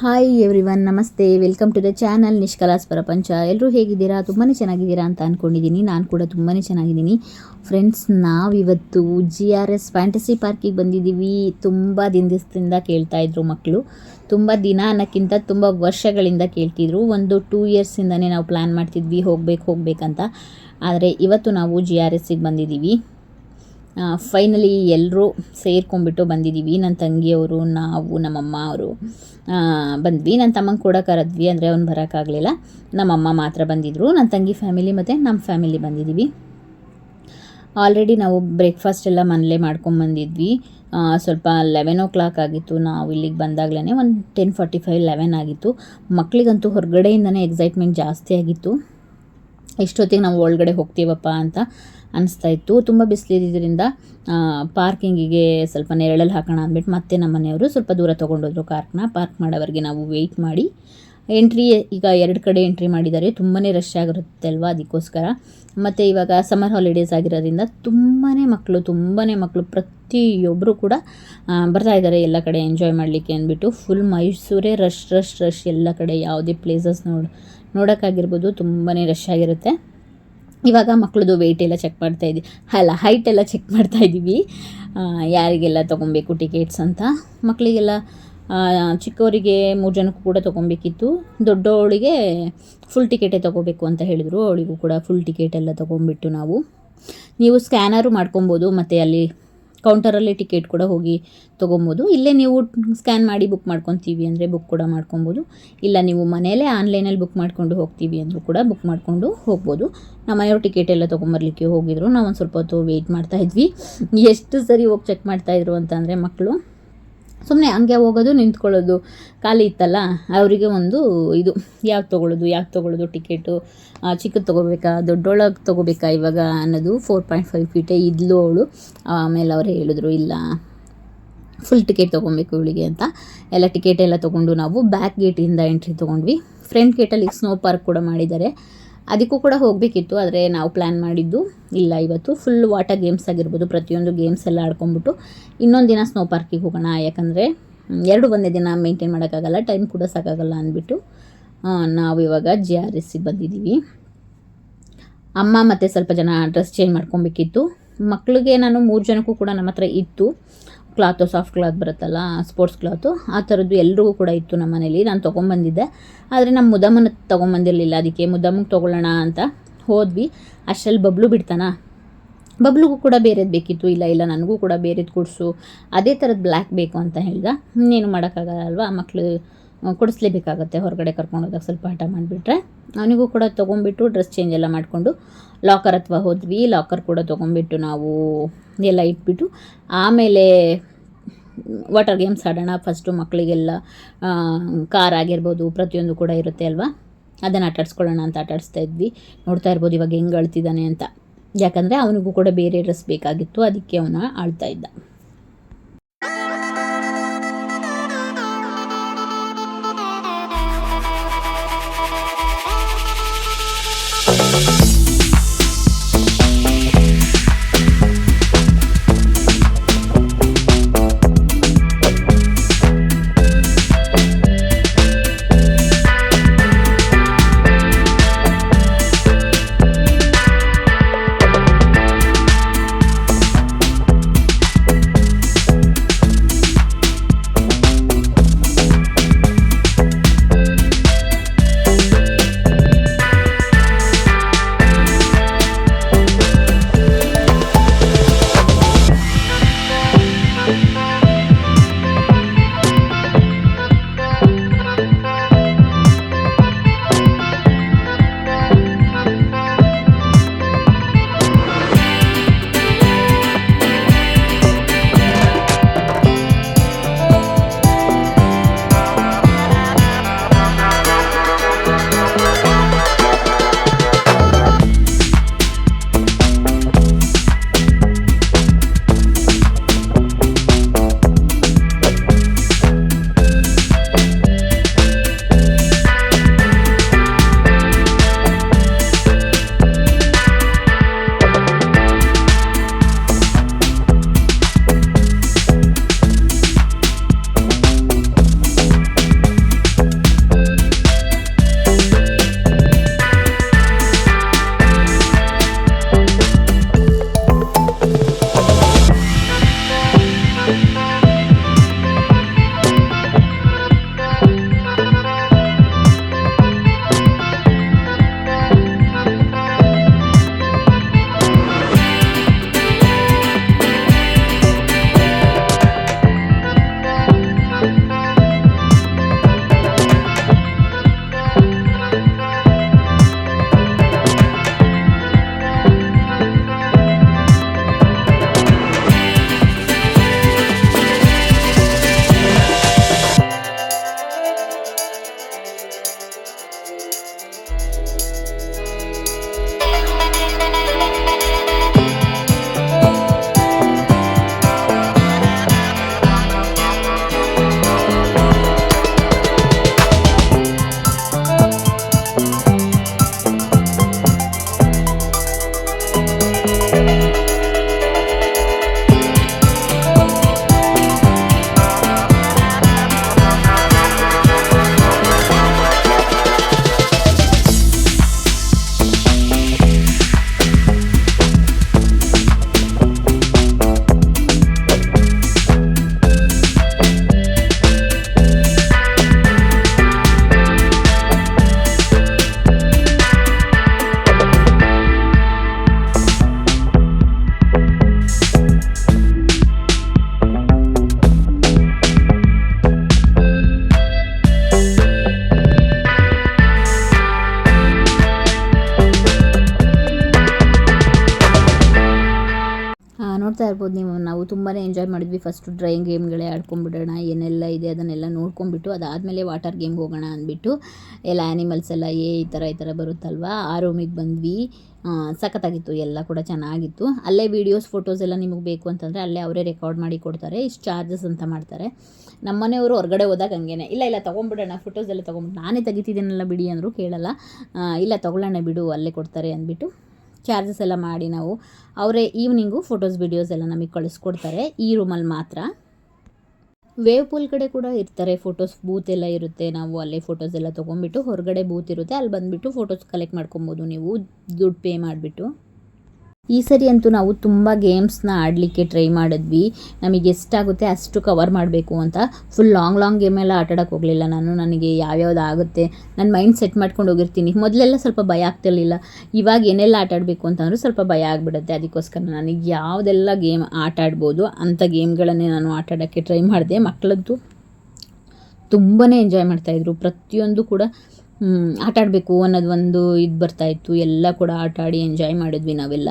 Hi everyone, ನಮಸ್ತೆ. Welcome to the channel ನಿಷ್ಕಲಾಸ್ ಪ್ರಪಂಚ. ಎಲ್ಲರೂ ಹೇಗಿದ್ದೀರಾ? ತುಂಬಾ ಚೆನ್ನಾಗಿದ್ದೀರಾ ಅಂತ ಅಂದ್ಕೊಂಡಿದ್ದೀನಿ. ನಾನು ಕೂಡ ತುಂಬಾ ಚೆನ್ನಾಗಿದ್ದೀನಿ ಫ್ರೆಂಡ್ಸ್. ನಾವಿವತ್ತು GRS ಫ್ಯಾಂಟಸಿ ಪಾರ್ಕಿಗೆ ಬಂದಿದ್ದೀವಿ. ತುಂಬ ದಿವಸದಿಂದ ಕೇಳ್ತಾಯಿದ್ರು ಮಕ್ಕಳು. ತುಂಬ ದಿನ ಅನ್ನೋಕ್ಕಿಂತ ತುಂಬ ವರ್ಷಗಳಿಂದ ಕೇಳ್ತಿದ್ರು. ಒಂದು 2 ಇಯರ್ಸಿಂದನೇ ನಾವು ಪ್ಲ್ಯಾನ್ ಮಾಡ್ತಿದ್ವಿ ಹೋಗ್ಬೇಕಂತ. ಆದರೆ ಇವತ್ತು ನಾವು GRSಗೆ ಬಂದಿದ್ದೀವಿ. ಫೈನಲಿ ಎಲ್ಲರೂ ಸೇರ್ಕೊಂಡ್ಬಿಟ್ಟು ಬಂದಿದ್ದೀವಿ. ನನ್ನ ತಂಗಿಯವರು, ನಾವು, ನಮ್ಮಮ್ಮ ಅವರು ಬಂದ್ವಿ. ನನ್ನ ತಮ್ಮಂಗೆ ಕೂಡ ಕರೆದ್ವಿ, ಅಂದರೆ ಅವ್ನು ಬರೋಕ್ಕಾಗಲಿಲ್ಲ. ನಮ್ಮಮ್ಮ ಮಾತ್ರ ಬಂದಿದ್ದರು. ನನ್ನ ತಂಗಿ ಫ್ಯಾಮಿಲಿ ಮತ್ತು ನಮ್ಮ ಫ್ಯಾಮಿಲಿ ಬಂದಿದ್ದೀವಿ. ಆಲ್ರೆಡಿ ನಾವು ಬ್ರೇಕ್ಫಾಸ್ಟ್ ಎಲ್ಲ ಮನೇಲೇ ಮಾಡ್ಕೊಂಬಂದಿದ್ವಿ. ಸ್ವಲ್ಪ 11 o'clock ಆಗಿತ್ತು. ನಾವು ಇಲ್ಲಿಗೆ ಬಂದಾಗಲೇ ಒಂದು 10:45, 11 ಆಗಿತ್ತು. ಮಕ್ಕಳಿಗಂತೂ ಹೊರಗಡೆಯಿಂದನೇ ಎಕ್ಸೈಟ್ಮೆಂಟ್ ಜಾಸ್ತಿ ಆಗಿತ್ತು. ಎಷ್ಟೊತ್ತಿಗೆ ನಾವು ಒಳಗಡೆ ಹೋಗ್ತೀವಪ್ಪ ಅಂತ ಅನಿಸ್ತಾಯಿತ್ತು. ತುಂಬ ಬಿಸಿಲಿದ್ದರಿಂದ ಪಾರ್ಕಿಂಗಿಗೆ ಸ್ವಲ್ಪ ನೆರಳಲ್ಲಿ ಹಾಕೋಣ ಅಂದ್ಬಿಟ್ಟು ಮತ್ತೆ ನಮ್ಮ ಮನೆಯವರು ಸ್ವಲ್ಪ ದೂರ ತೊಗೊಂಡೋದ್ರು ಕಾರ್ನ. ಪಾರ್ಕ್ ಮಾಡೋವರೆಗೆ ನಾವು ವೆಯ್ಟ್ ಮಾಡಿ ಎಂಟ್ರಿ ಈಗ 2 ಕಡೆ ಎಂಟ್ರಿ ಮಾಡಿದ್ದಾರೆ. ತುಂಬಾ ರಶ್ ಆಗಿರುತ್ತೆ ಅಲ್ವಾ, ಅದಕ್ಕೋಸ್ಕರ. ಮತ್ತು ಇವಾಗ ಸಮ್ಮರ್ ಹಾಲಿಡೇಸ್ ಆಗಿರೋದ್ರಿಂದ ತುಂಬಾ ಮಕ್ಕಳು ಪ್ರತಿಯೊಬ್ಬರು ಕೂಡ ಬರ್ತಾಯಿದ್ದಾರೆ ಎಲ್ಲ ಕಡೆ ಎಂಜಾಯ್ ಮಾಡಲಿಕ್ಕೆ ಅಂದ್ಬಿಟ್ಟು. ಫುಲ್ ಮೈಸೂರೇ ರಶ್ ಎಲ್ಲ ಕಡೆ. ಯಾವುದೇ ಪ್ಲೇಸಸ್ ನೋಡೋಕ್ಕಾಗಿರ್ಬೋದು, ತುಂಬಾ ರಶ್ ಆಗಿರುತ್ತೆ. ಇವಾಗ ಮಕ್ಕಳದು ವೆಯ್ಟ್ ಎಲ್ಲ ಚೆಕ್ ಹೈಟ್ ಎಲ್ಲ ಚೆಕ್ ಮಾಡ್ತಾಯಿದ್ದೀವಿ, ಯಾರಿಗೆಲ್ಲ ತೊಗೊಬೇಕು ಟಿಕೆಟ್ಸ್ ಅಂತ. ಮಕ್ಕಳಿಗೆಲ್ಲ ಚಿಕ್ಕವರಿಗೆ 3 ಜನಕ್ಕೂ ಕೂಡ ತೊಗೊಬೇಕಿತ್ತು. ದೊಡ್ಡವಳಿಗೆ ಫುಲ್ ಟಿಕೆಟೇ ತೊಗೋಬೇಕು ಅಂತ ಹೇಳಿದರು. ಅವಳಿಗೂ ಕೂಡ ಫುಲ್ ಟಿಕೆಟ್ ಎಲ್ಲ ತೊಗೊಂಬಿಟ್ಟು ನೀವು ಸ್ಕ್ಯಾನರು ಮಾಡ್ಕೊಬೋದು, ಮತ್ತು ಅಲ್ಲಿ ಕೌಂಟರಲ್ಲಿ ಟಿಕೆಟ್ ಕೂಡ ಹೋಗಿ ತೊಗೊಬೋದು. ಇಲ್ಲೇ ನೀವು ಸ್ಕ್ಯಾನ್ ಮಾಡಿ ಬುಕ್ ಮಾಡ್ಕೊತೀವಿ ಅಂದರೆ ಬುಕ್ ಕೂಡ ಮಾಡ್ಕೊಬೋದು. ಇಲ್ಲ ನೀವು ಮನೆಯಲ್ಲೇ ಆನ್ಲೈನಲ್ಲಿ ಬುಕ್ ಮಾಡ್ಕೊಂಡು ಹೋಗ್ತೀವಿ ಅಂದರೂ ಕೂಡ ಬುಕ್ ಮಾಡಿಕೊಂಡು ಹೋಗ್ಬೋದು. ನಮ್ಮ ಮನೆಯವರು ಟಿಕೆಟ್ ಎಲ್ಲ ತೊಗೊಂಬರ್ಲಿಕ್ಕೆ ಹೋಗಿದ್ರು. ನಾವು ಒಂದು ಸ್ವಲ್ಪ ಹೊತ್ತು ವೆಯ್ಟ್ ಮಾಡ್ತಾಯಿದ್ವಿ. ಎಷ್ಟು ಸರಿ ಹೋಗಿ ಚೆಕ್ ಮಾಡ್ತಾಯಿದ್ರು ಅಂತಂದರೆ ಮಕ್ಕಳು ಸುಮ್ಮನೆ ಹಂಗೆ ಹೋಗೋದು, ನಿಂತ್ಕೊಳ್ಳೋದು. ಖಾಲಿ ಇತ್ತಲ್ಲ, ಅವರಿಗೆ ಒಂದು ಇದು ಯಾವ್ದು ತೊಗೊಳ್ಳೋದು ಟಿಕೆಟು, ಚಿಕ್ಕದು ತೊಗೋಬೇಕಾ ದೊಡ್ಡೊಳಗೆ ತೊಗೋಬೇಕಾ ಇವಾಗ ಅನ್ನೋದು. 4.5 feet ಇದ್ಲು ಅವಳು. ಆಮೇಲೆ ಅವರೇ ಹೇಳಿದ್ರು ಇಲ್ಲ ಫುಲ್ ಟಿಕೆಟ್ ತೊಗೊಬೇಕು ಇವಳಿಗೆ ಅಂತ. ಎಲ್ಲ ಟಿಕೆಟ್ ಎಲ್ಲ ತೊಗೊಂಡು ನಾವು ಬ್ಯಾಕ್ ಗೇಟಿಂದ ಎಂಟ್ರಿ ತೊಗೊಂಡ್ವಿ. ಫ್ರಂಟ್ ಗೇಟಲ್ಲಿ ಸ್ನೋ ಪಾರ್ಕ್ ಕೂಡ ಮಾಡಿದ್ದಾರೆ, ಅದಕ್ಕೂ ಕೂಡ ಹೋಗಬೇಕಿತ್ತು. ಆದರೆ ನಾವು ಪ್ಲ್ಯಾನ್ ಮಾಡಿದ್ದು ಇಲ್ಲ, ಇವತ್ತು ಫುಲ್ ವಾಟರ್ ಗೇಮ್ಸ್ ಆಗಿರ್ಬೋದು, ಪ್ರತಿಯೊಂದು ಗೇಮ್ಸ್ ಎಲ್ಲ ಆಡ್ಕೊಂಬಿಟ್ಟು ಇನ್ನೊಂದು ದಿನ ಸ್ನೋ ಪಾರ್ಕಿಗೆ ಹೋಗೋಣ. ಯಾಕಂದರೆ 2 ಒಂದೇ ದಿನ ಮೇಂಟೈನ್ ಮಾಡೋಕ್ಕಾಗಲ್ಲ, ಟೈಮ್ ಕೂಡ ಸಾಕಾಗಲ್ಲ ಅಂದ್ಬಿಟ್ಟು ನಾವು ಇವಾಗ GRSಗೆ ಬಂದಿದ್ದೀವಿ. ಅಮ್ಮ ಮತ್ತು ಸ್ವಲ್ಪ ಜನ ಡ್ರೆಸ್ ಚೇಂಜ್ ಮಾಡ್ಕೊಬೇಕಿತ್ತು. ಮಕ್ಕಳಿಗೆ ನಾನು 3 ಜನಕ್ಕೂ ಕೂಡ ನಮ್ಮ ಹತ್ರ ಇತ್ತು. ಕ್ಲಾತು, ಸಾಫ್ಟ್ ಕ್ಲಾತ್ ಬರುತ್ತಲ್ಲ, ಸ್ಪೋರ್ಟ್ಸ್ ಕ್ಲಾತು, ಆ ಥರದ್ದು ಎಲ್ರಿಗೂ ಕೂಡ ಇತ್ತು ನಮ್ಮ ಮನೇಲಿ. ನಾನು ತೊಗೊಂಬಂದಿದ್ದೆ, ಆದರೆ ನಮ್ಮ ಮುದ್ದಮ್ಮನ ತೊಗೊಂಬಂದಿರಲಿಲ್ಲ. ಅದಕ್ಕೆ ಮುದ್ದಮ್ಮಗೆ ತೊಗೊಳ್ಳೋಣ ಅಂತ ಹೋದ್ವಿ. ಅಷ್ಟರಲ್ಲಿ ಬಬ್ಲು ಬಿಡ್ತಾನ. ಬಬ್ಲಿಗೂ ಕೂಡ ಬೇರೆದು ಬೇಕಿತ್ತು. ಇಲ್ಲ ನನಗೂ ಕೂಡ ಬೇರೆದು ಕೊಡಿಸು, ಅದೇ ಥರದ್ದು ಬ್ಲ್ಯಾಕ್ ಬೇಕು ಅಂತ ಹೇಳ್ದ. ಇನ್ನೇನು ಮಾಡೋಕ್ಕಾಗಲ್ಲ ಅಲ್ವಾ, ಮಕ್ಕಳು ಕೊಡಿಸ್ಲೇಬೇಕಾಗತ್ತೆ. ಹೊರಗಡೆ ಕರ್ಕೊಂಡೋದಾಗ ಸ್ವಲ್ಪ ಹಠ ಮಾಡಿಬಿಟ್ರೆ. ಅವನಿಗೂ ಕೂಡ ತೊಗೊಂಬಿಟ್ಟು ಡ್ರೆಸ್ ಚೇಂಜ್ ಎಲ್ಲ ಮಾಡಿಕೊಂಡು ಲಾಕರ್ ಹತ್ರ ಹೋದ್ವಿ. ಲಾಕರ್ ಕೂಡ ತೊಗೊಂಬಿಟ್ಟು ನಾವು ಎಲ್ಲ ಇಟ್ಬಿಟ್ಟು ಆಮೇಲೆ ವಾಟರ್ ಗೇಮ್ಸ್ ಆಡೋಣ. ಫಸ್ಟು ಮಕ್ಕಳಿಗೆಲ್ಲ ಕಾರ್ ಆಗಿರ್ಬೋದು, ಪ್ರತಿಯೊಂದು ಕೂಡ ಇರುತ್ತೆ ಅಲ್ವಾ, ಅದನ್ನು ಆಟಾಡಿಸ್ಕೊಳ್ಳೋಣ ಅಂತ ಆಟಾಡಿಸ್ತಾ ಇದ್ವಿ. ನೋಡ್ತಾ ಇರ್ಬೋದು ಇವಾಗ ಹೆಂಗೆ ಅಳ್ತಿದ್ದಾನೆ ಅಂತ. ಯಾಕಂದರೆ ಅವನಿಗೂ ಕೂಡ ಬೇರೆ ಡ್ರೆಸ್ ಬೇಕಾಗಿತ್ತು, ಅದಕ್ಕೆ ಅವನು ಆಳ್ತಾ ಇದ್ದ. ತುಂಬಾ ಎಂಜಾಯ್ ಮಾಡಿದ್ವಿ. ಫಸ್ಟು ಡ್ರೈಯಿಂಗ್ ಗೇಮ್ಗಳೇ ಆಡ್ಕೊಂಬಿಡೋಣ, ಏನೆಲ್ಲ ಇದೆ ಅದನ್ನೆಲ್ಲ ನೋಡ್ಕೊಂಬಿಟ್ಟು ಅದಾದಮೇಲೆ ವಾಟರ್ ಗೇಮ್ಗೆ ಹೋಗೋಣ ಅಂದ್ಬಿಟ್ಟು ಎಲ್ಲ ಆ್ಯನಿಮಲ್ಸ್ ಎಲ್ಲ ಈ ಥರ ಬರುತ್ತಲ್ವ, ಆ ರೂಮಿಗೆ ಬಂದ್ವಿ. ಸಖತ್ತಾಗಿತ್ತು, ಎಲ್ಲ ಕೂಡ ಚೆನ್ನಾಗಿತ್ತು. ಅಲ್ಲೇ ವೀಡಿಯೋಸ್ ಫೋಟೋಸ್ ಎಲ್ಲ ನಿಮಗೆ ಬೇಕು ಅಂತಂದರೆ ಅಲ್ಲೇ ಅವರೇ ರೆಕಾರ್ಡ್ ಮಾಡಿ ಕೊಡ್ತಾರೆ. ಇಷ್ಟು ಚಾರ್ಜಸ್ ಅಂತ ಮಾಡ್ತಾರೆ. ನಮ್ಮ ಮನೆಯವರು ಹೊರಗಡೆ ಹೋದಾಗ ಹಂಗೇನೆ, ಇಲ್ಲ ತೊಗೊಂಬಿಡೋಣ, ಫೋಟೋಸ್ ಎಲ್ಲ ತೊಗೊಂಬಿಟ್ಟು ನಾನೇ ತೆಗಿತಿದ್ದೀನಲ್ಲ ಬಿಡಿ ಅಂದರು, ಕೇಳಲ್ಲ. ಇಲ್ಲ ತೊಗೊಳ್ಳೋಣ ಬಿಡು, ಅಲ್ಲೇ ಕೊಡ್ತಾರೆ ಅಂದ್ಬಿಟ್ಟು ಚಾರ್ಜಸ್ ಎಲ್ಲ ಮಾಡಿ ನಾವು ಅವರೇ ಈವ್ನಿಂಗು ಫೋಟೋಸ್ ವೀಡಿಯೋಸ್ ಎಲ್ಲ ನಮಗೆ ಕಳಿಸ್ಕೊಡ್ತಾರೆ. ಈ ರೂಮಲ್ಲಿ ಮಾತ್ರ. ವೇವ್ ಪೂಲ್ ಕಡೆ ಕೂಡ ಇರ್ತಾರೆ, ಫೋಟೋಸ್ ಬೂತ್ ಎಲ್ಲ ಇರುತ್ತೆ. ನಾವು ಅಲ್ಲೇ ಫೋಟೋಸ್ ಎಲ್ಲ ತೊಗೊಂಬಿಟ್ಟು ಹೊರಗಡೆ ಬೂತ್ ಇರುತ್ತೆ, ಅಲ್ಲಿ ಬಂದುಬಿಟ್ಟು ಫೋಟೋಸ್ ಕಲೆಕ್ಟ್ ಮಾಡ್ಕೊಬೋದು ನೀವು ದುಡ್ಡು ಪೇ ಮಾಡಿಬಿಟ್ಟು. ಈ ಸರಿ ಅಂತೂ ನಾವು ತುಂಬ ಗೇಮ್ಸ್ನ ಆಡಲಿಕ್ಕೆ ಟ್ರೈ ಮಾಡಿದ್ವಿ. ನಮಗೆ ಎಷ್ಟಾಗುತ್ತೆ ಅಷ್ಟು ಕವರ್ ಮಾಡಬೇಕು ಅಂತ. ಫುಲ್ ಲಾಂಗ್ ಗೇಮೆಲ್ಲ ಆಟಾಡೋಕ್ಕೆ ಹೋಗಲಿಲ್ಲ ನಾನು. ನನಗೆ ಯಾವ್ಯಾವ್ದು ಆಗುತ್ತೆ ನನ್ನ ಮೈಂಡ್ ಸೆಟ್ ಮಾಡ್ಕೊಂಡು ಹೋಗಿರ್ತೀನಿ. ಮೊದಲೆಲ್ಲ ಸ್ವಲ್ಪ ಭಯ ಆಗ್ತಿರ್ಲಿಲ್ಲ, ಇವಾಗ ಏನೆಲ್ಲ ಆಟಾಡಬೇಕು ಅಂತಂದರೂ ಸ್ವಲ್ಪ ಭಯ ಆಗಿಬಿಡುತ್ತೆ. ಅದಕ್ಕೋಸ್ಕರ ನನಗೆ ಯಾವುದೆಲ್ಲ ಗೇಮ್ ಆಟಾಡ್ಬೋದು ಅಂಥ ಗೇಮ್ಗಳನ್ನೇ ನಾನು ಆಟಾಡೋಕ್ಕೆ ಟ್ರೈ ಮಾಡಿದೆ. ಮಕ್ಕಳಂತೂ ತುಂಬಾ ಎಂಜಾಯ್ ಮಾಡ್ತಾಯಿದ್ರು. ಪ್ರತಿಯೊಂದು ಕೂಡ ಆಟಾಡಬೇಕು ಅನ್ನೋದು ಒಂದು ಇದು ಬರ್ತಾಯಿತ್ತು. ಎಲ್ಲ ಕೂಡ ಆಟಾಡಿ ಎಂಜಾಯ್ ಮಾಡಿದ್ವಿ ನಾವೆಲ್ಲ.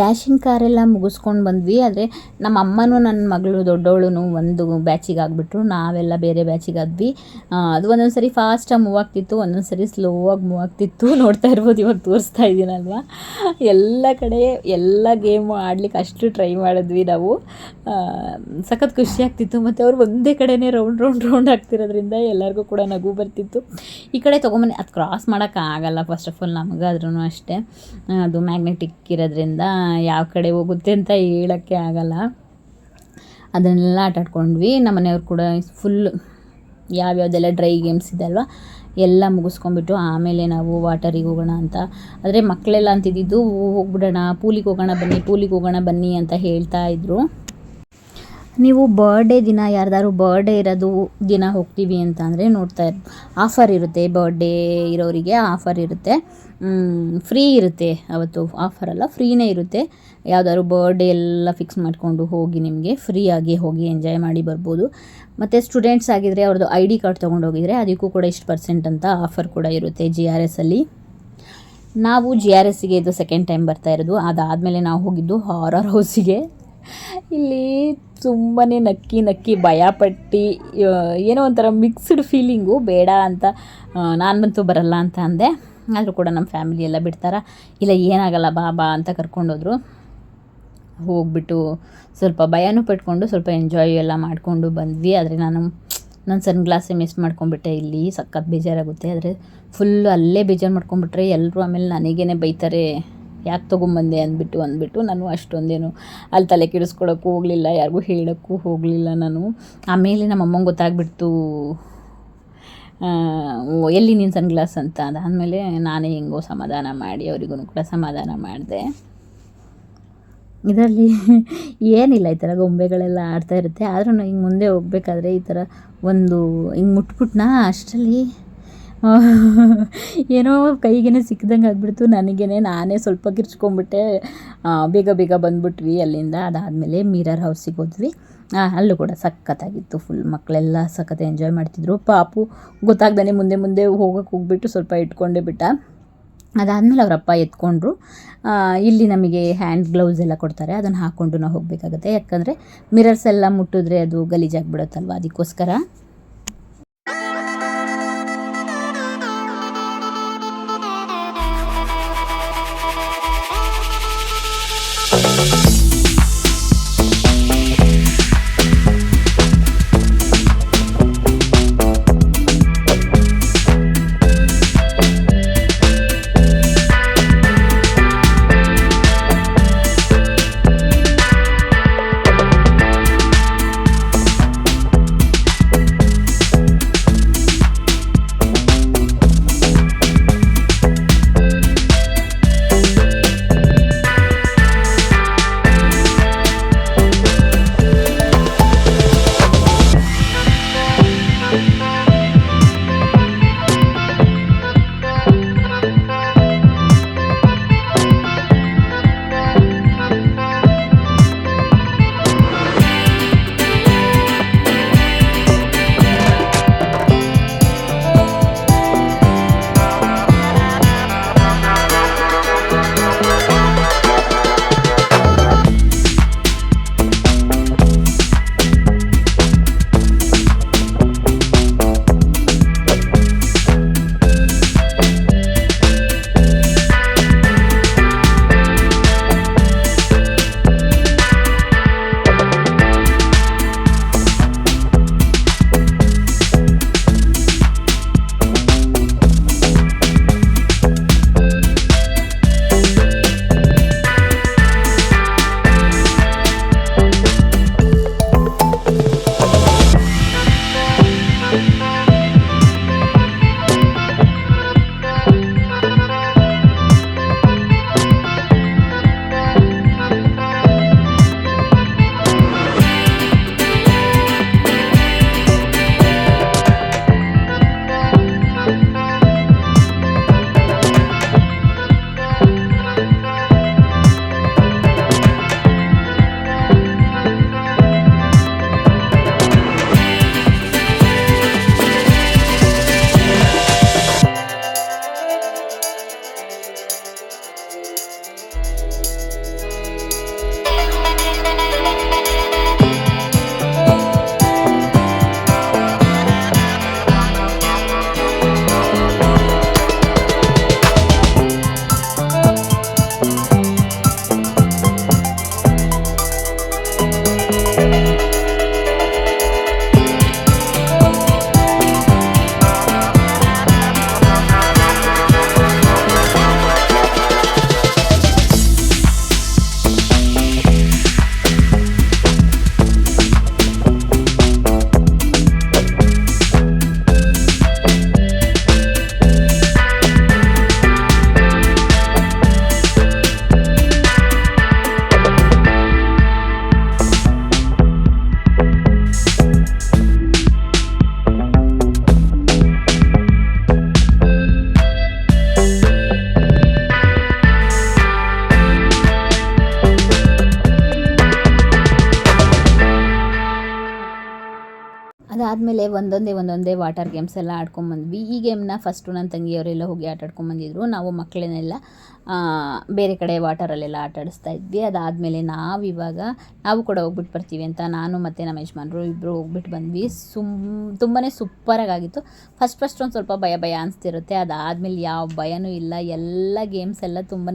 ಡ್ಯಾಶಿಂಗ್ ಕಾರೆಲ್ಲ ಮುಗಿಸ್ಕೊಂಡು ಬಂದ್ವಿ. ಆದರೆ ನಮ್ಮ ಅಮ್ಮನೂ ನನ್ನ ಮಗಳು ದೊಡ್ಡವಳು ಒಂದು ಬ್ಯಾಚಿಗೆ ಆಗಿಬಿಟ್ರು, ನಾವೆಲ್ಲ ಬೇರೆ ಬ್ಯಾಚಿಗೆ ಆದ್ವಿ. ಅದು ಒಂದೊಂದು ಸರಿ ಫಾಸ್ಟಾಗಿ ಮೂವ್ ಆಗ್ತಿತ್ತು, ಒಂದೊಂದು ಸರಿ ಸ್ಲೋ ಆಗಿ ಮೂವ್ ಆಗ್ತಿತ್ತು. ನೋಡ್ತಾ ಇರ್ಬೋದು, ಇವಾಗ ತೋರಿಸ್ತಾ ಇದ್ದೀನಲ್ವ. ಎಲ್ಲ ಕಡೆ ಎಲ್ಲ ಗೇಮು ಆಡ್ಲಿಕ್ಕೆ ಅಷ್ಟು ಟ್ರೈ ಮಾಡಿದ್ವಿ ನಾವು. ಸಖತ್ ಖುಷಿ ಆಗ್ತಿತ್ತು. ಮತ್ತು ಅವ್ರು ಒಂದೇ ಕಡೆನೇ ರೌಂಡ್ ಆಗ್ತಿರೋದ್ರಿಂದ ಎಲ್ಲರಿಗೂ ಕೂಡ ನಗು ಬರ್ತಿತ್ತು. ಈ ಕಡೆ ತೊಗೊಂಬನ್ನಿ, ಅದು ಕ್ರಾಸ್ ಮಾಡೋಕ್ಕಾಗಲ್ಲ ಫಸ್ಟ್ ಆಫ್ ಆಲ್ ನಮಗಾದ್ರೂ ಅಷ್ಟೇ. ಅದು ಮ್ಯಾಗ್ನೆಟಿಕ್ ಇರೋದ್ರಿಂದ ಯಾವ ಕಡೆ ಹೋಗುತ್ತೆ ಅಂತ ಹೇಳೋಕ್ಕೆ ಆಗಲ್ಲ. ಅದನ್ನೆಲ್ಲ ಆಟಾಡ್ಕೊಂಡ್ವಿ. ನಮ್ಮ ಮನೆಯವ್ರು ಕೂಡ ಫುಲ್ ಯಾವ್ಯಾವುದೆಲ್ಲ ಡ್ರೈ ಗೇಮ್ಸ್ ಇದೆ ಅಲ್ವ ಎಲ್ಲ ಮುಗಿಸ್ಕೊಂಡ್ಬಿಟ್ಟು ಆಮೇಲೆ ನಾವು ವಾಟರಿಗೆ ಹೋಗೋಣ ಅಂತ. ಆದರೆ ಮಕ್ಕಳೆಲ್ಲ ಅಂತಿದ್ದು ಹೋಗ್ಬಿಡೋಣ, ಪೂಲಿಗೆ ಹೋಗೋಣ ಬನ್ನಿ ಅಂತ ಹೇಳ್ತಾ ಇದ್ರು. ನೀವು ಬರ್ಡೇ ದಿನ ಯಾರ್ದಾದ್ರು ಬರ್ಡೇ ಇರೋದು ದಿನ ಹೋಗ್ತೀವಿ ಅಂತ ಅಂದರೆ ನೋಡ್ತಾ ಆಫರ್ ಇರುತ್ತೆ. ಬರ್ಡೇ ಇರೋರಿಗೆ ಆಫರ್ ಇರುತ್ತೆ, ಫ್ರೀ ಇರುತ್ತೆ ಅವತ್ತು. ಆಫರ್ ಅಲ್ಲ, ಫ್ರೀನೇ ಇರುತ್ತೆ. ಯಾವ್ದಾದ್ರು ಬರ್ಡೇ ಎಲ್ಲ ಫಿಕ್ಸ್ ಮಾಡಿಕೊಂಡು ಹೋಗಿ, ನಿಮಗೆ ಫ್ರೀಯಾಗಿ ಹೋಗಿ ಎಂಜಾಯ್ ಮಾಡಿ ಬರ್ಬೋದು. ಮತ್ತು ಸ್ಟೂಡೆಂಟ್ಸ್ ಆಗಿದ್ದರೆ ಅವ್ರದ್ದು ID ಕಾರ್ಡ್ ತೊಗೊಂಡೋಗಿದ್ರೆ ಅದಕ್ಕೂ ಕೂಡ ಇಷ್ಟು % ಅಂತ ಆಫರ್ ಕೂಡ ಇರುತ್ತೆ GRS ಅಲ್ಲಿ. ನಾವು GRSಗೆ ಇದು ಸೆಕೆಂಡ್ ಟೈಮ್ ಬರ್ತಾ ಇರೋದು. ಅದಾದಮೇಲೆ ನಾವು ಹೋಗಿದ್ದು ಹಾರರ್ ಹೌಸಿಗೆ. ಇಲ್ಲಿ ತುಂಬಾ ನಕ್ಕಿ ಭಯಪಟ್ಟು ಏನೋ ಒಂಥರ ಮಿಕ್ಸ್ಡ್ ಫೀಲಿಂಗು. ಬೇಡ ಅಂತ ನಾನಂತೂ ಬರಲ್ಲ ಅಂತ ಅಂದೆ. ಆದರೂ ಕೂಡ ನಮ್ಮ ಫ್ಯಾಮಿಲಿ ಎಲ್ಲ ಬಿಡ್ತಾರ, ಇಲ್ಲ ಏನಾಗಲ್ಲ ಬಾ ಅಂತ ಕರ್ಕೊಂಡೋದ್ರು. ಹೋಗ್ಬಿಟ್ಟು ಸ್ವಲ್ಪ ಭಯನೂ ಪಟ್ಕೊಂಡು ಸ್ವಲ್ಪ ಎಂಜಾಯ್ ಎಲ್ಲ ಮಾಡಿಕೊಂಡು ಬಂದ್ವಿ. ಆದರೆ ನನ್ನ ಸನ್ಗ್ಲಾಸೇ ಮಿಸ್ ಮಾಡ್ಕೊಂಡ್ಬಿಟ್ಟೆ. ಇಲ್ಲಿ ಸಖತ್ ಬೇಜಾರಾಗುತ್ತೆ. ಆದರೆ ಫುಲ್ಲು ಅಲ್ಲೇ ಬೇಜಾರು ಮಾಡ್ಕೊಂಡ್ಬಿಟ್ರೆ ಎಲ್ಲರೂ ಆಮೇಲೆ ನನಗೇನೆ ಬೈತಾರೆ, ಯಾಕೆ ತೊಗೊಂಬಂದೆ ಅಂದ್ಬಿಟ್ಟು ನಾನು ಅಷ್ಟೊಂದೇನು ಅಲ್ಲಿ ತಲೆ ಕೆಡಿಸ್ಕೊಳಕ್ಕೂ ಹೋಗಲಿಲ್ಲ, ಯಾರಿಗೂ ಹೇಳೋಕ್ಕೂ ಹೋಗಲಿಲ್ಲ ನಾನು. ಆಮೇಲೆ ನಮ್ಮ ಅಮ್ಮಂಗೆ ಗೊತ್ತಾಗ್ಬಿಡ್ತು ಎಲ್ಲಿ ನೀನು ಸನ್ಗ್ಲಾಸ್ ಅಂತ. ಅದಾದಮೇಲೆ ನಾನೇ ಹೆಂಗೋ ಸಮಾಧಾನ ಮಾಡಿ ಅವರಿಗೂ ಕೂಡ ಸಮಾಧಾನ ಮಾಡಿದೆ. ಇದರಲ್ಲಿ ಏನಿಲ್ಲ, ಈ ಥರ ಗೊಂಬೆಗಳೆಲ್ಲ ಆಡ್ತಾ ಇರುತ್ತೆ. ಆದ್ರೂ ಹಿಂಗೆ ಮುಂದೆ ಹೋಗ್ಬೇಕಾದ್ರೆ ಈ ಥರ ಒಂದು ಹಿಂಗೆ ಮುಟ್ಬಿಟ್ನಾ, ಅಷ್ಟರಲ್ಲಿ ಏನೋ ಕೈಗೇನೆ ಸಿಕ್ಕಿದಂಗೆ ಆಗಿಬಿಡ್ತು ನಾನೇ ಸ್ವಲ್ಪ ಕಿರ್ಚ್ಕೊಂಡ್ಬಿಟ್ಟೆ. ಬೇಗ ಬಂದುಬಿಟ್ವಿ ಅಲ್ಲಿಂದ. ಅದಾದಮೇಲೆ ಮಿರರ್ ಹೌಸಿಗೆ ಹೋದ್ವಿ. ಅಲ್ಲೂ ಕೂಡ ಸಖತ್ತಾಗಿತ್ತು. ಫುಲ್ ಮಕ್ಕಳೆಲ್ಲ ಸಖತ್ ಎಂಜಾಯ್ ಮಾಡ್ತಿದ್ರು. ಪಾಪು ಗೊತ್ತಾಗ್ದೇ ಮುಂದೆ ಹೋಗ್ಬಿಟ್ಟು ಸ್ವಲ್ಪ ಇಟ್ಕೊಂಡೇ ಬಿಟ್ಟ. ಅದಾದಮೇಲೆ ಅವರಪ್ಪ ಎತ್ಕೊಂಡ್ರು. ಇಲ್ಲಿ ನಮಗೆ ಹ್ಯಾಂಡ್ ಗ್ಲೌಸ್ ಎಲ್ಲ ಕೊಡ್ತಾರೆ, ಅದನ್ನು ಹಾಕ್ಕೊಂಡು ನಾವು ಹೋಗಬೇಕಾಗತ್ತೆ. ಯಾಕಂದರೆ ಮಿರರ್ಸ್ ಎಲ್ಲ ಮುಟ್ಟಿದ್ರೆ ಅದು ಗಲೀಜಾಗಿಬಿಡುತ್ತಲ್ವ, ಅದಕ್ಕೋಸ್ಕರ. ಅಲ್ಲೇ ಒಂದೊಂದೇ ವಾಟರ್ ಗೇಮ್ಸ್ ಎಲ್ಲ ಆಡ್ಕೊಂಬಂದ್ವಿ. ಈ ಗೇಮ್ನ ಫಸ್ಟು ನನ್ನ ತಂಗಿಯವರೆಲ್ಲ ಹೋಗಿ ಆಟ ಆಡ್ಕೊಂಬಂದಿದ್ರು. ನಾವು ಮಕ್ಕಳನ್ನೆಲ್ಲ ಬೇರೆ ಕಡೆ ವಾಟರಲ್ಲೆಲ್ಲ ಆಟ ಆಡಿಸ್ತಾ ಇದ್ವಿ. ಅದಾದಮೇಲೆ ನಾವು ಕೂಡ ಹೋಗ್ಬಿಟ್ಟು ಬರ್ತೀವಿ ಅಂತ ನಾನು ಮತ್ತು ನಮ್ಮ ಯಜಮಾನ್ರು ಇಬ್ಬರು ಹೋಗ್ಬಿಟ್ಟು ಬಂದ್ವಿ. ತುಂಬಾ ಸೂಪರಾಗಿತ್ತು. ಫಸ್ಟ್ ಒಂದು ಸ್ವಲ್ಪ ಭಯ ಅನಿಸ್ತಿರುತ್ತೆ. ಅದಾದಮೇಲೆ ಯಾವ ಭಯನೂ ಇಲ್ಲ. ಎಲ್ಲ ಗೇಮ್ಸ್ ಎಲ್ಲ ತುಂಬಾ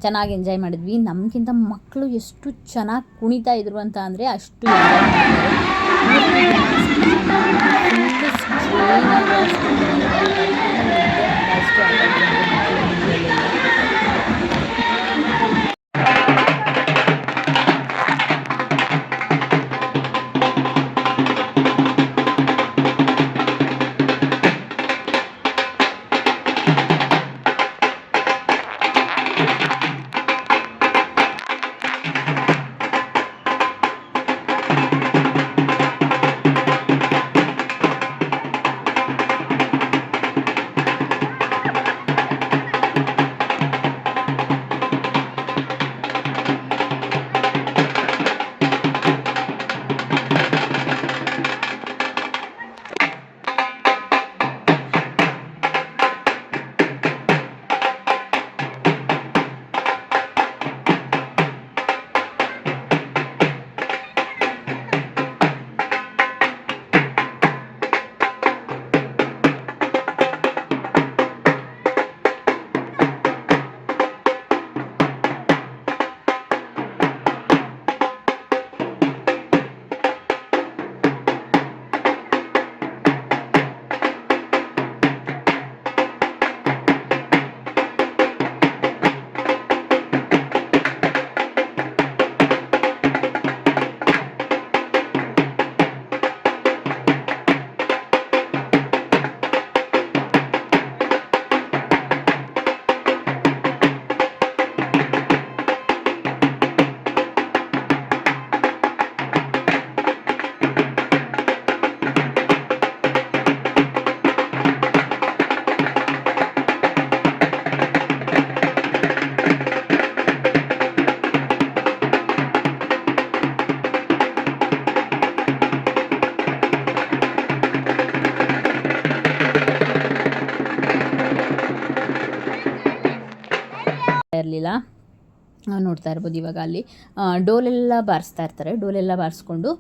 ಚೆನ್ನಾಗಿ ಎಂಜಾಯ್ ಮಾಡಿದ್ವಿ. ನಮಗಿಂತ ಮಕ್ಕಳು ಎಷ್ಟು ಚೆನ್ನಾಗಿ ಕುಣಿತಾ ಇದ್ರು ಅಂತ ಅಂದರೆ ಅಷ್ಟು ಇರಲಿಲ್ಲ. ನೋಡ್ತಾ ಇರ್ಬೋದು ಇವಾಗ ಅಲ್ಲಿ ಡೋಲೆಲ್ಲ ಬಾರಿಸ್ತಾ ಇರ್ತಾರೆ. ಡೋಲೆಲ್ಲ ಬಾರಿಸ್ಕೊಂಡು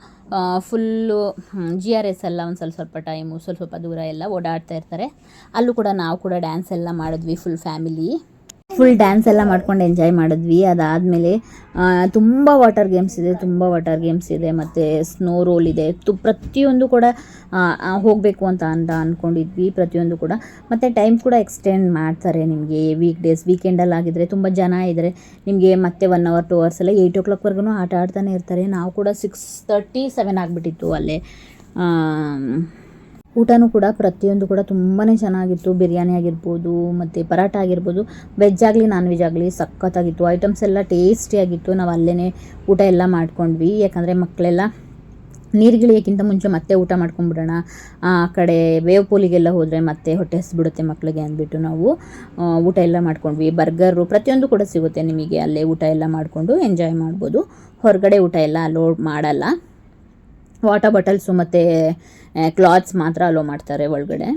ಫುಲ್ಲು GRS ಎಲ್ಲ ಒಂದು ಸ್ವಲ್ಪ ಟೈಮು ಸ್ವಲ್ಪ ದೂರ ಎಲ್ಲ ಓಡಾಡ್ತಾ ಇರ್ತಾರೆ. ಅಲ್ಲೂ ಕೂಡ ನಾವು ಕೂಡ ಡ್ಯಾನ್ಸ್ ಎಲ್ಲ ಮಾಡಿದ್ವಿ. ಫುಲ್ ಡ್ಯಾನ್ಸ್ ಎಲ್ಲ ಮಾಡ್ಕೊಂಡು ಎಂಜಾಯ್ ಮಾಡಿದ್ವಿ. ಅದಾದಮೇಲೆ ತುಂಬ ವಾಟರ್ ಗೇಮ್ಸ್ ಇದೆ ಮತ್ತು ಸ್ನೋ ರೋಲ್ ಇದೆ. ಪ್ರತಿಯೊಂದು ಕೂಡ ಹೋಗಬೇಕು ಅಂತ ಅಂದ್ಕೊಂಡಿದ್ವಿ ಪ್ರತಿಯೊಂದು ಕೂಡ. ಮತ್ತು ಟೈಮ್ ಕೂಡ ಎಕ್ಸ್ಟೆಂಡ್ ಮಾಡ್ತಾರೆ ನಿಮಗೆ. ವೀಕೆಂಡಲ್ಲಿ ಆಗಿದ್ದರೆ ತುಂಬ ಜನ ಇದ್ದರೆ ನಿಮಗೆ ಮತ್ತೆ 1 hour 2 hours ಎಲ್ಲ 8 o'clockವರೆಗೂ ಆಟ ಆಡ್ತಾನೆ ಇರ್ತಾರೆ. ನಾವು ಕೂಡ 6:30 7 ಆಗಿಬಿಟ್ಟಿತ್ತು ಅಲ್ಲೇ. ಊಟನೂ ಕೂಡ ಪ್ರತಿಯೊಂದು ಕೂಡ ತುಂಬಾ ಚೆನ್ನಾಗಿತ್ತು. ಬಿರಿಯಾನಿ ಆಗಿರ್ಬೋದು ಮತ್ತು ಪರಾಟ ಆಗಿರ್ಬೋದು, ವೆಜ್ ಆಗಲಿ ನಾನ್ ವೆಜ್ ಆಗಲಿ ಸಖತ್ತಾಗಿತ್ತು. ಐಟಮ್ಸ್ ಎಲ್ಲ ಟೇಸ್ಟಿಯಾಗಿತ್ತು. ನಾವು ಅಲ್ಲೇ ಊಟ ಎಲ್ಲ ಮಾಡ್ಕೊಂಡ್ವಿ. ಯಾಕಂದರೆ ಮಕ್ಕಳೆಲ್ಲ ನೀರುಗಿಳಿಯೋಕ್ಕಿಂತ ಮುಂಚೆ ಮತ್ತೆ ಊಟ ಮಾಡ್ಕೊಂಡ್ಬಿಡೋಣ, ಆ ಕಡೆ ವೇವ್ ಪೂಲಿಗೆಲ್ಲ ಹೋದರೆ ಮತ್ತೆ ಹೊಟ್ಟೆ ಹಸಿಬಿಡುತ್ತೆ ಮಕ್ಕಳಿಗೆ ಅಂದ್ಬಿಟ್ಟು ನಾವು ಊಟ ಎಲ್ಲ ಮಾಡ್ಕೊಂಡ್ವಿ. ಬರ್ಗರು ಪ್ರತಿಯೊಂದು ಕೂಡ ಸಿಗುತ್ತೆ ನಿಮಗೆ. ಅಲ್ಲೇ ಊಟ ಎಲ್ಲ ಮಾಡಿಕೊಂಡು ಎಂಜಾಯ್ ಮಾಡ್ಬೋದು. ಹೊರಗಡೆ ಊಟ ಎಲ್ಲ ಅಲೋ ಮಾಡಲ್ಲ. ವಾಟರ್ ಬಾಟಲ್ಸು ಮತ್ತು ಕ್ಲಾತ್ಸ್ ಮಾತ್ರ ಅಲೋ ಮಾಡ್ತಾರೆ ಒಳಗಡೆ.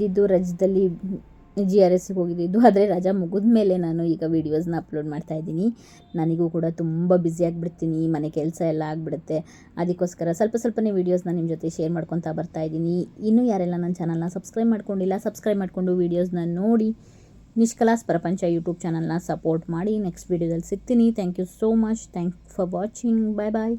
ಹೋಗಿದ್ದಿದ್ದು ರಜದಲ್ಲಿ GRS ಹೋಗಿದ್ದಿದ್ದು. ಆದರೆ ರಜಾ ಮುಗಿದ ಮೇಲೆ ನಾನು ಈಗ ವೀಡಿಯೋಸ್ನ ಅಪ್ಲೋಡ್ ಮಾಡ್ತಾಯಿದ್ದೀನಿ. ನನಗೂ ಕೂಡ ತುಂಬ ಬ್ಯುಸಿ ಆಗಿಬಿಡ್ತೀನಿ, ಮನೆ ಕೆಲಸ ಎಲ್ಲ ಆಗಿಬಿಡುತ್ತೆ. ಅದಕ್ಕೋಸ್ಕರ ಸ್ವಲ್ಪನೇ ವೀಡಿಯೋಸ್ನ ನಿಮ್ಮ ಜೊತೆ ಶೇರ್ ಮಾಡ್ಕೊತಾ ಬರ್ತಾಯಿದ್ದೀನಿ. ಇನ್ನೂ ಯಾರೆಲ್ಲ ನನ್ನ ಚಾನಲ್ನ ಸಬ್ಸ್ಕ್ರೈಬ್ ಮಾಡ್ಕೊಂಡಿಲ್ಲ, ಸಬ್ಸ್ಕ್ರೈಬ್ ಮಾಡಿಕೊಂಡು ವೀಡಿಯೋಸ್ನ ನೋಡಿ ನಿಷ್ಕಲಾಸ್ ಪ್ರಪಂಚ ಯೂಟ್ಯೂಬ್ ಚಾನಲ್ನ ಸಪೋರ್ಟ್ ಮಾಡಿ. ನೆಕ್ಸ್ಟ್ ವೀಡಿಯೋದಲ್ಲಿ ಸಿಗ್ತೀನಿ. Thank you so much. Thank for watching. Bye bye.